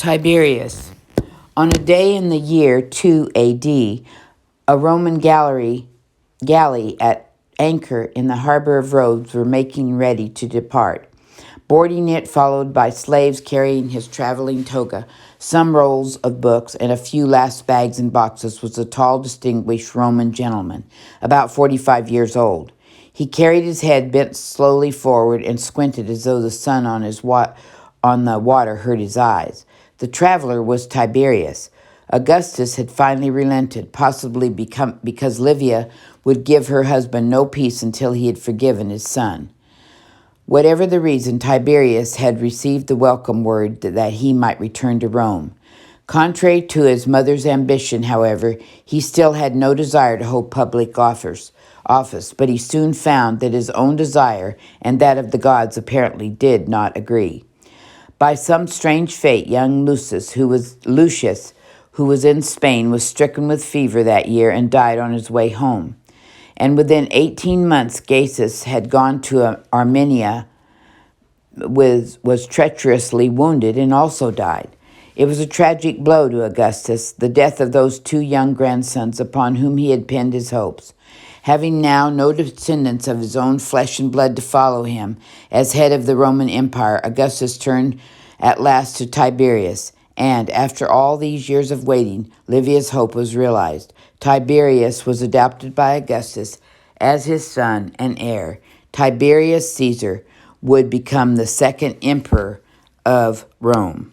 Tiberius. On a day in the year 2 AD, a Roman galley at anchor in the harbor of Rhodes were making ready to depart. Boarding it, followed by slaves carrying his traveling toga, some rolls of books, and a few last bags and boxes, was a tall, distinguished Roman gentleman, about 45 years old. He carried his head bent slowly forward and squinted as though the sun on the water hurt his eyes. The traveler was Tiberius. Augustus had finally relented, possibly because Livia would give her husband no peace until he had forgiven his son. Whatever the reason, Tiberius had received the welcome word that he might return to Rome. Contrary to his mother's ambition, however, he still had no desire to hold public office, but he soon found that his own desire and that of the gods apparently did not agree. By some strange fate, young Lucius, who was in Spain, was stricken with fever that year and died on his way home. And within 18 months, Gaius had gone to Armenia, was treacherously wounded, and also died. It was a tragic blow to Augustus, the death of those two young grandsons upon whom he had pinned his hopes. Having now no descendants of his own flesh and blood to follow him as head of the Roman Empire, Augustus turned at last to Tiberius, and after all these years of waiting, Livia's hope was realized. Tiberius was adopted by Augustus as his son and heir. Tiberius Caesar would become the second emperor of Rome.